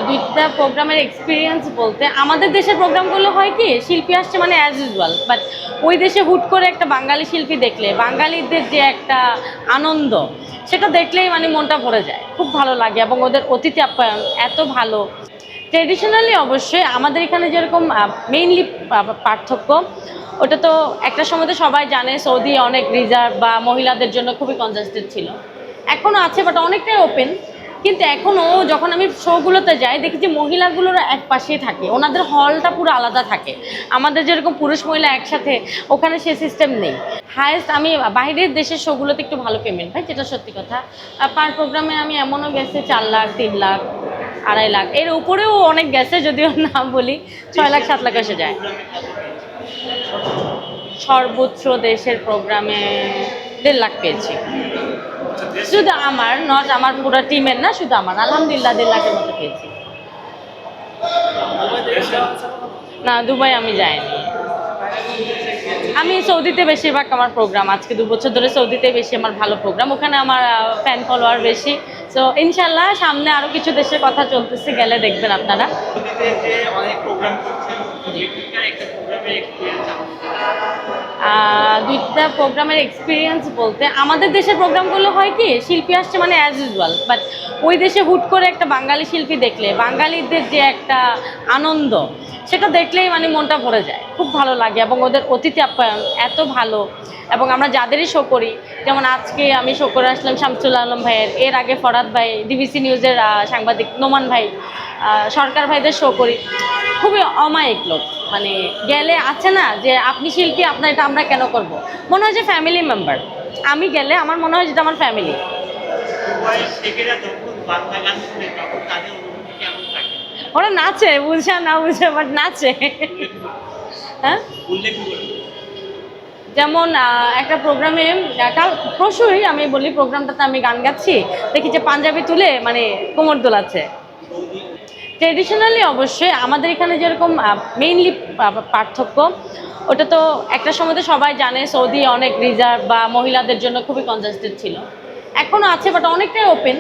দুইটা প্রোগ্রামের এক্সপিরিয়েন্স বলতে আমাদের দেশের প্রোগ্রামগুলো হয় কি শিল্পী আসছে মানে অ্যাজ ইউজুয়াল, বাট ওই দেশে হুট করে একটা বাঙালি শিল্পী দেখলে বাঙালিদের যে একটা আনন্দ সেটা দেখলেই মানে মনটা ভরে যায়, খুব ভালো লাগে। এবং ওদের অতিথি আপ্যায়ন এত ভালো। ট্রেডিশনালি অবশ্যই আমাদের এখানে যেরকম মেইনলি পার্থক্য, ওটা তো একটা সময় তো সবাই জানে সৌদি অনেক রিজার্ভ বা মহিলাদের জন্য খুবই কনজাস্টেড ছিল, এখনও আছে বাট অনেকটাই ওপেন। কিন্তু এখনও যখন আমি শোগুলোতে যাই দেখি যে মহিলাগুলোর এক পাশেই থাকে, ওনাদের হলটা পুরো আলাদা থাকে। আমাদের যেরকম পুরুষ মহিলা একসাথে, ওখানে সে সিস্টেম নেই। হায়েস্ট আমি বাইরের দেশের শোগুলোতে একটু ভালো পেমেন্ট পাই, যেটা সত্যি কথা। পার প্রোগ্রামে আমি এমনও গেছে 4 লাখ, 3 লাখ, 2.5 লাখ, এর উপরেও অনেক গেছে, যদিও না বলি 6 লাখ 7 লাখ এসে যায়। সর্বোচ্চ দেশের প্রোগ্রামে 1.5 লাখ পেয়েছি, শুধু আমার, নট আমার পুরো টিমের না, শুধু আমার। আলহামদুলিল্লাহ 1.5 লাখের মতো পেয়েছি। না, দুবাই আমি যাইনি। আমি সৌদিতে বেশিরভাগ আমার প্রোগ্রাম, আজকে 2 বছর ধরে সৌদিতে বেশি আমার ভালো প্রোগ্রাম, ওখানে আমার ফ্যান ফলোয়ার বেশি। সো ইনশাল্লাহ সামনে আরও কিছু দেশের কথা চলতেছে, গেলে দেখবেন আপনারা। দুইটা প্রোগ্রামের এক্সপিরিয়েন্স বলতে আমাদের দেশের প্রোগ্রামগুলো হয় কি শিল্পী আসছে মানে অ্যাজ ইউজুয়াল, বাট ওই দেশে হুট করে একটা বাঙালি শিল্পী দেখলে বাঙালিদের যে একটা আনন্দ সেটা দেখলেই মানে মনটা ভরে যায়, খুব ভালো লাগে। এবং ওদের অতিথি আপ্যায়ন এত ভালো। এবং আমরা যাদেরই শো করি, যেমন আজকে আমি শো করে আসলাম শামসুল আলম ভাইয়ের, এর আগে ফরাদ ভাই, ডিবিসি নিউজের সাংবাদিক নোমান ভাই, সরকার ভাইদের শো করি। খুবই অমায়িক লোক, মানে গেলে আছে না যে আপনি শিল্পী, আপনার এটা আমরা কেন করব, মনে হয় যে ফ্যামিলি মেম্বার। আমি গেলে আমার মনে হয় যেটা আমার ফ্যামিলি। ওরা নাচে, বুঝা না বুঝে, বাট নাচে। হ্যাঁ, যেমন একটা প্রোগ্রামে কাল পরশুই আমি বলি, প্রোগ্রামটাতে আমি গান গাচ্ছি, দেখি যে পাঞ্জাবি তুলে মানে কোমর দোলাচ্ছে। ট্রেডিশনালি অবশ্যই আমাদের এখানে যেরকম মেইনলি পার্থক্য, ওটা তো একটা সময় তো সবাই জানে সৌদি অনেক রিজার্ভ বা মহিলাদের জন্য খুবই কনজাস্টেড ছিল, এখনও আছে বাট অনেকটাই ওপেন।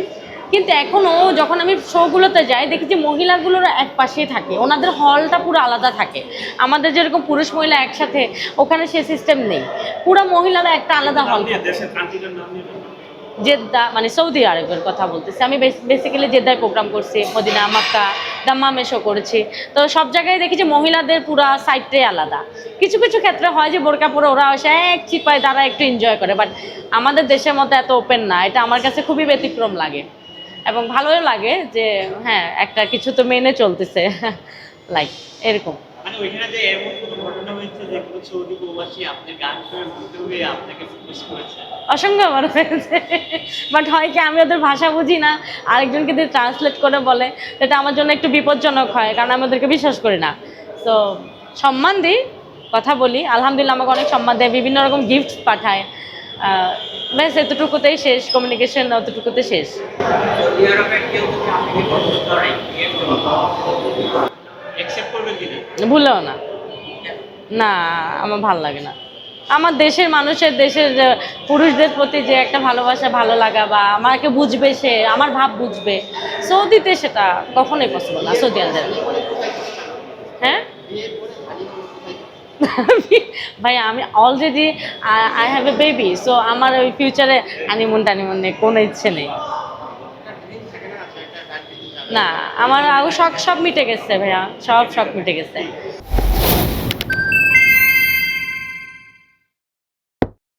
কিন্তু এখনও যখন আমি শোগুলোতে যাই দেখি যে মহিলাগুলোর এক পাশেই থাকে, ওনাদের হলটা পুরো আলাদা থাকে। আমাদের যেরকম পুরুষ মহিলা একসাথে, ওখানে সে সিস্টেম নেই, পুরো মহিলারা একটা আলাদা হল। জেদ্দা মানে সৌদি আরবের কথা বলতেছি আমি, বেসিক্যালি জেদ্দায় প্রোগ্রাম করছি, মদিনা, মক্কা, দাম্মামে শো করেছি। তো সব জায়গায় দেখি যে মহিলাদের পুরো সাইডটাই আলাদা। কিছু কিছু ক্ষেত্রে হয় যে বোরকা পরে ওরা এসে এক চিপায় তারা একটু এনজয় করে, বাট আমাদের দেশের মতো এত ওপেন না। এটা আমার কাছে খুবই ব্যতিক্রম লাগে এবং ভালোই লাগে যে হ্যাঁ, একটা কিছু তো মেনে চলতেছে, লাইক এরকম। মানে ওইখানে যে এমন কোনো ঘটনা হয়েছে যে কোনো সৌদি প্রবাসী আপনি গান শুনে মুগ্ধ হয়ে আপনাকে প্রপোজ করেছে? অসংখ্য বার হয়েছে, বাট হয় কি আমি ওদের ভাষা বুঝি না, আরেকজনকে দিয়ে ট্রান্সলেট করে বলে, এটা আমার জন্য একটু বিপজ্জনক হয়, কারণ আমি ওদেরকে বিশ্বাস করি না। তো সম্মান দিই, কথা বলি, আলহামদুলিল্লাহ আমাকে অনেক সম্মান দেয়, বিভিন্ন রকম গিফট পাঠায়। ব্যাস এতটুকুতেই শেষ, কমিউনিকেশন অতটুকুতে শেষ। ভুলেও না, না আমার ভালো লাগে না। আমার দেশের মানুষের, দেশের পুরুষদের প্রতি যে একটা ভালোবাসা, ভালো লাগা, বা আমাকে বুঝবে, সে আমার ভাব বুঝবে, সৌদিতে সেটা কখনোই পসিবল না, সৌদিয়ানদের। হ্যাঁ ভাই, আমি already I have a baby, so আমার ওই ফিউচারে হানিমুন টানিমুন নেই, কোনো ইচ্ছে নেই। না, আমার শখ সব মিটে গেছে ভাইয়া, সব শখ মিটে গেছে।